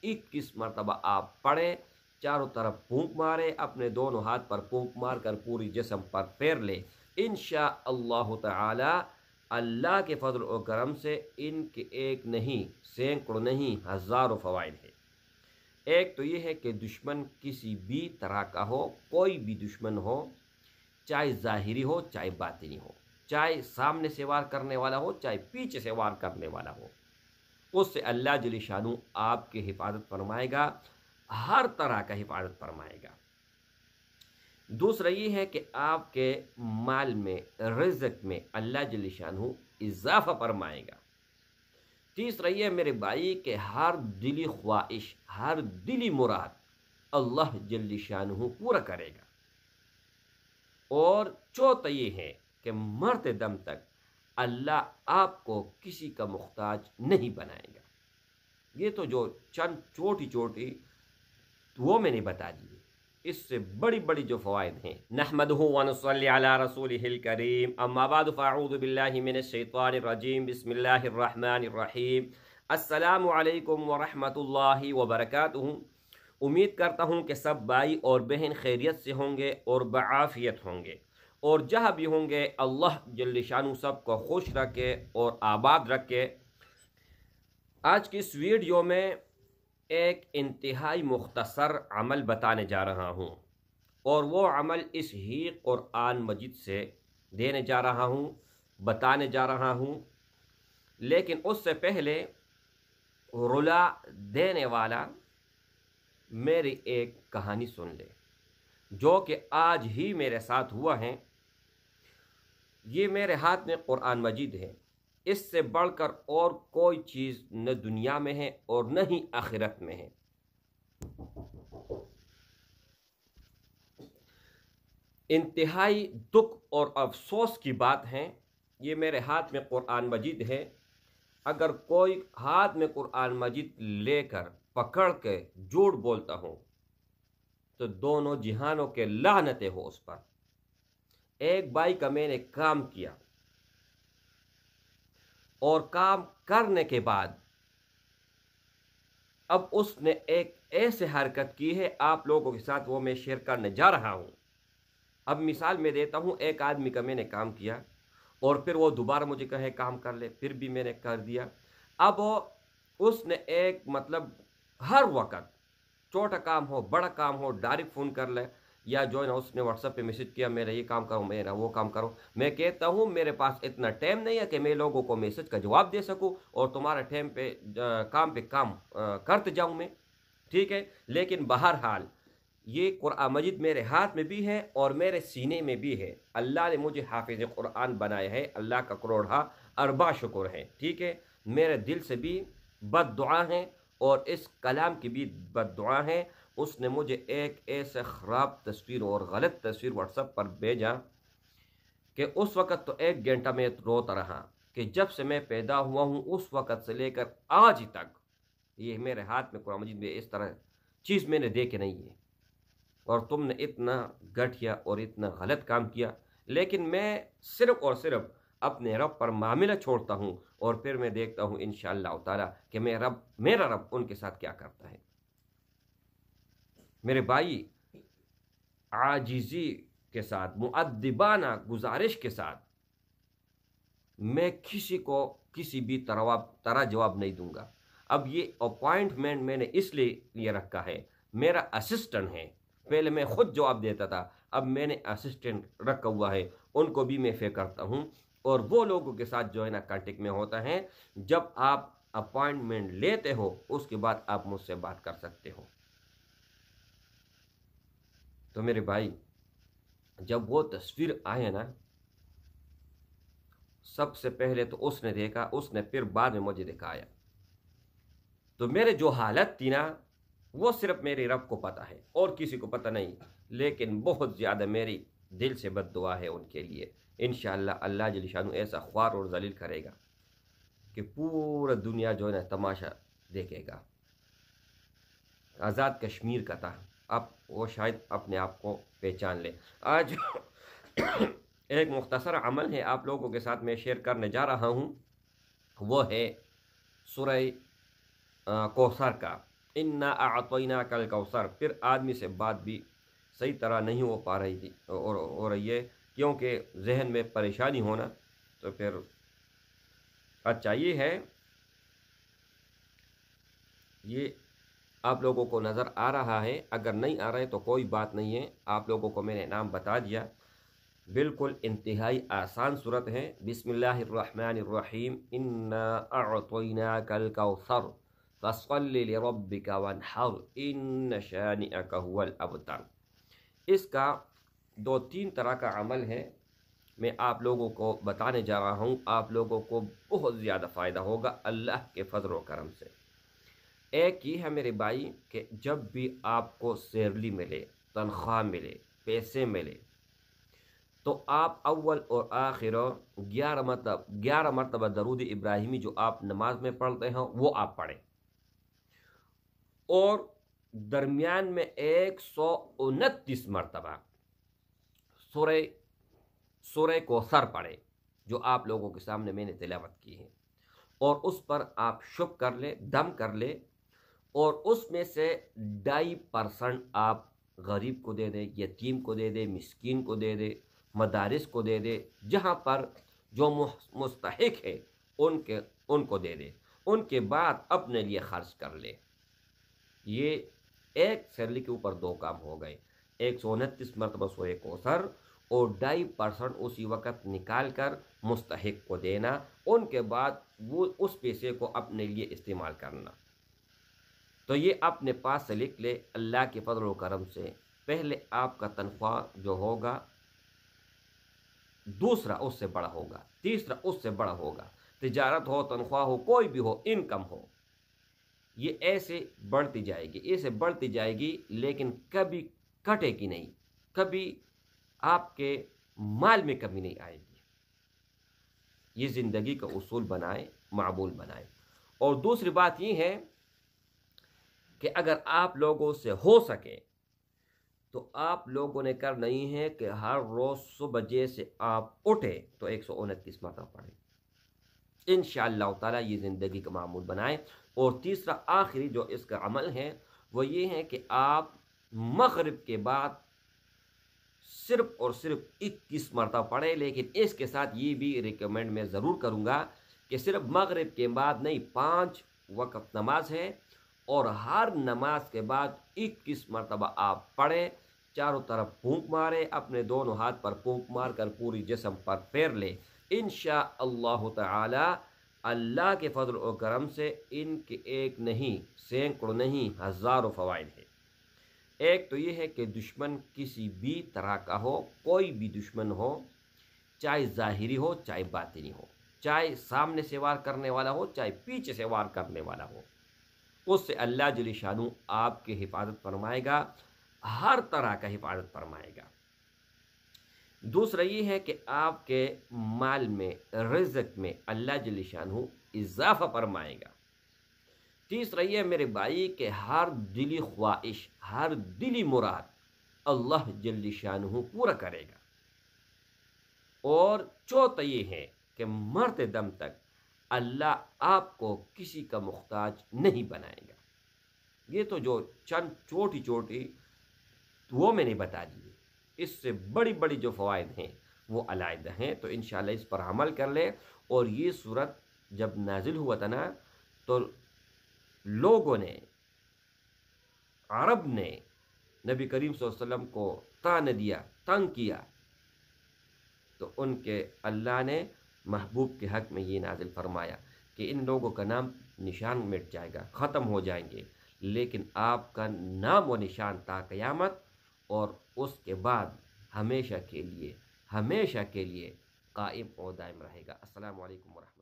21 मरतबा आप पढ़ें, चारों तरफ फूंक मारे, अपने दोनों हाथ पर फूंक मार कर पूरी जिस्म पर फेर ले। इंशाअल्लाह ताला अल्लाह के फजल और करम से इनके एक नहीं, सैकड़ों नहीं, हज़ारों फ़वाइद है। एक तो ये है कि दुश्मन किसी भी तरह का हो, कोई भी दुश्मन हो, चाहे ज़ाहिरी हो चाहे बातिनी हो, चाहे सामने से वार करने वाला हो चाहे पीछे से वार करने वाला हो, उससे अल्लाह जल्ल शानू आपकी हिफाजत फरमाएगा, हर तरह का हिफाजत फरमाएगा। दूसरा ये है कि आपके माल में, रिज़्क़ में अल्लाह जल्ल शानू इजाफ़ा फरमाएगा। तीसरा ये मेरे भाई कि हर दिली ख्वाहिश, हर दिली मुराद अल्लाह जल्ल शानू पूरा करेगा। और चौथा ये है कि मरते दम तक अल्लाह आपको किसी का मुख्ताज नहीं बनाएगा। ये तो जो चंद छोटी छोटी वो मैंने बता दी, इससे बड़ी बड़ी जो फ़वाइद हैं। नहमदुहु व नुसल्ली अला रसूलिहिल करीम, अम्मा बाद फ़अऊज़ु बिल्लाहि मिनश शैतानिर रजीम, बिस्मिल्लाहिर रहमानिर रहीम। अस्सलामु अलैकुम व रहमतुल्लाहि व बरकातुहू। उम्मीद करता हूँ कि सब भाई और बहन खैरियत से होंगे और बआफ़ियत होंगे, और जहाँ भी होंगे अल्लाह जल्ल शानू सबको खुश रखे और आबाद रखे। आज की इस वीडियो में एक इंतहाई मुख्तसर अमल बताने जा रहा हूँ, और वो अमल इस ही कुरान मजीद से देने जा रहा हूँ, बताने जा रहा हूँ। लेकिन उससे पहले रुला देने वाला मेरी एक कहानी सुन ले, जो कि आज ही मेरे साथ हुआ है। ये मेरे हाथ में कुरान मजीद है, इससे बढ़कर और कोई चीज़ न दुनिया में है और न ही आखिरत में है। इंतहाई दुख और अफसोस की बात है, ये मेरे हाथ में कुरान मजीद है। अगर कोई हाथ में कुरान मजीद लेकर पकड़ के झूठ बोलता हो तो दोनों जिहानों के लानतें हो उस पर। एक भाई का मैंने काम किया, और काम करने के बाद अब उसने एक ऐसे हरकत की है, आप लोगों के साथ वो मैं शेयर करने जा रहा हूँ। अब मिसाल मैं देता हूँ, एक आदमी का मैंने काम किया और फिर वो दोबारा मुझे कहे काम कर ले, फिर भी मैंने कर दिया। अब उसने एक मतलब हर वक्त छोटा काम हो बड़ा काम हो डायरेक्ट फ़ोन कर ले, या जो है ना उसने व्हाट्सएप पे मैसेज किया मेरा ये काम करो, मेरा वो काम करो। मैं कहता हूँ मेरे पास इतना टाइम नहीं है कि मैं लोगों को मैसेज का जवाब दे सकूँ और तुम्हारा टाइम पे काम पे काम करते जाऊँ मैं, ठीक है। लेकिन बहरहाल ये कुरान मजीद मेरे हाथ में भी है और मेरे सीने में भी है। अल्लाह ने मुझे हाफिज़ कुरान बनाया है, अल्लाह का करोड़ा अरबा शुक्र है, ठीक है। मेरे दिल से भी बद्दुआ हैं और इस कलाम की भी बद्दुआ है। उसने मुझे एक ऐसे ख़राब तस्वीर और गलत तस्वीर व्हाट्सएप पर भेजा कि उस वक़्त तो 1 घंटा में रोता रहा कि जब से मैं पैदा हुआ हूँ उस वक़्त से लेकर आज तक ये मेरे हाथ में कुरान मजीद में इस तरह चीज़ मैंने देखी नहीं है, और तुमने इतना घटिया और इतना गलत काम किया। लेकिन मैं सिर्फ़ और सिर्फ अपने रब पर मामला छोड़ता हूँ और फिर मैं देखता हूँ इंशाअल्लाह ताला कि मेरा रब उनके साथ क्या करता है। मेरे भाई, आजिज़ी के साथ, मुअद्दिबाना गुजारिश के साथ, मैं किसी को किसी भी तरह जवाब नहीं दूंगा। अब ये अपॉइंटमेंट मैंने इसलिए लिए रखा है, मेरा असिस्टेंट है। पहले मैं खुद जवाब देता था, अब मैंने असिस्टेंट रखा हुआ है, उनको भी मैं फेक करता हूँ। और वो लोगों के साथ जो है ना कांटेक्ट में होता है, जब आप अपॉइंटमेंट लेते हो उसके बाद आप मुझसे बात कर सकते हो। तो मेरे भाई, जब वो तस्वीर आए ना, सबसे पहले तो उसने देखा, उसने फिर बाद में मुझे दिखाया। तो मेरे जो हालत थी ना, वो सिर्फ मेरे रब को पता है और किसी को पता नहीं। लेकिन बहुत ज़्यादा मेरी दिल से बद्दुआ है उनके लिए। इंशाअल्लाह अल्लाह जल्ल शानू ऐसा ख्वार और जलील करेगा कि पूरा दुनिया जो है ना तमाशा देखेगा। आज़ाद कश्मीर का था, अब वो शायद अपने आप को पहचान ले। आज एक मुख्तसर अमल है आप लोगों के साथ मैं शेयर करने जा रहा हूँ, वो है सूरह कौसर का। انا اعطیناک الکوثر، پھر آدمی سے بات بھی صحیح طرح نہیں ہو پا رہی تھی اور ہو رہی ہے، کیونکہ ذہن میں پریشانی ہونا. تو پھر اچھا یہ ہے، یہ آپ لوگوں کو نظر آ رہا ہے، اگر نہیں آ رہا ہے تو کوئی بات نہیں ہے، آپ لوگوں کو میں نے نام بتا دیا. بالکل انتہائی آسان صورت ہے. بسم اللہ الرحمن الرحیم. انا اعطیناک الکوثر فصل لربک وانحر ان شانئک هو الابتر. اس کا 2-3 طرح کا عمل ہے، میں آپ لوگوں کو بتانے جا رہا ہوں، آپ لوگوں کو بہت زیادہ فائدہ ہوگا اللہ کے فضل و کرم سے. ایک یہ ہے میرے بھائی کہ جب بھی آپ کو سیلری ملے، تنخواہ ملے، پیسے ملے، تو آپ اول اور آخر 11 مرتبہ درود ابراہیمی جو آپ نماز میں پڑھتے ہیں وہ آپ پڑھیں، اور درمیان میں 129 مرتبہ سورہ کوثر پڑھیں جو آپ لوگوں کے سامنے میں نے تلاوت کی ہے، اور اس پر آپ شک کر لیں، دم کر لیں، اور اس میں سے 2.5% آپ غریب کو دے دیں، یتیم کو دے دیں، مسکین کو دے دیں، مدارس کو دے دے، جہاں پر جو مستحق ہے ان کو دے دے، ان کے بعد اپنے لیے خرچ کر لے. یہ ایک سیلری کے اوپر 2 کام ہو گئے، 129 مرتبہ سورہ کوثر اور 2.5% اسی وقت نکال کر مستحق کو دینا، ان کے بعد وہ اس پیسے کو اپنے لیے استعمال کرنا. تو یہ اپنے پاس سے لکھ لے، اللہ کے فضل و کرم سے پہلے آپ کا تنخواہ جو ہوگا، دوسرا اس سے بڑا ہوگا، تیسرا اس سے بڑا ہوگا، تجارت ہو، تنخواہ ہو، کوئی بھی ہو، انکم ہو، یہ ایسے بڑھتی جائے گی، ایسے بڑھتی جائے گی، لیکن کبھی کٹے گی نہیں، کبھی آپ کے مال میں کمی نہیں آئے گی. یہ زندگی کا اصول بنائے، معمول بنائے. اور دوسری بات یہ ہے کہ اگر آپ لوگوں سے ہو سکے تو آپ لوگوں نے کر نہیں ہے کہ ہر روز صبح جیسے آپ اٹھے تو 129 مرتبہ پڑھیں. انشاءاللہ تعالیٰ یہ زندگی کا معمول بنائیں. اور تیسرا آخری جو اس کا عمل ہے وہ یہ ہے کہ آپ مغرب کے بعد صرف اور صرف 21 مرتبہ پڑھیں، لیکن اس کے ساتھ یہ بھی ریکمینڈ میں ضرور کروں گا کہ صرف مغرب کے بعد نہیں، 5 وقت نماز ہے اور ہر نماز کے بعد 21 مرتبہ آپ پڑھیں، چاروں طرف پھونک مارے، اپنے دونوں ہاتھ پر پھونک مار کر پوری جسم پر پھیر لے. انشاءاللہ تعالی اللہ کے فضل و کرم سے ان کے ایک نہیں، سینکڑوں نہیں، ہزاروں فوائد ہیں. ایک تو یہ ہے کہ دشمن کسی بھی طرح کا ہو، کوئی بھی دشمن ہو، چاہے ظاہری ہو چاہے باطنی ہو، چاہے سامنے سے وار کرنے والا ہو چاہے پیچھے سے وار کرنے والا ہو، اس سے اللہ جل شانہ آپ کی حفاظت فرمائے گا، ہر طرح کا حفاظت فرمائے گا. دوسرا یہ ہے کہ آپ کے مال میں، رزق میں اللہ جل شانہ اضافہ فرمائے گا. تیسرا یہ میرے بھائی کہ ہر دلی خواہش، ہر دلی مراد اللہ جل شانہ پورا کرے گا. اور چوتھا یہ ہے کہ مرتے دم تک اللہ آپ کو کسی کا محتاج نہیں بنائے گا. یہ تو جو چند چھوٹی وہ میں نے بتا دی، اس سے بڑی بڑی جو فوائد ہیں وہ علیحدہ ہیں. تو انشاءاللہ اس پر عمل کر لیں. اور یہ صورت جب نازل ہوا تھا نا تو لوگوں نے، عرب نے نبی کریم صلی اللہ علیہ وسلم کو طعن دیا، تنگ کیا، تو ان کے اللہ نے محبوب کے حق میں یہ نازل فرمایا کہ ان لوگوں کا نام نشان مٹ جائے گا، ختم ہو جائیں گے، لیکن آپ کا نام و نشان تا قیامت اور اس کے بعد ہمیشہ کے لیے قائم و دائم رہے گا. السلام علیکم ورحمۃ اللہ.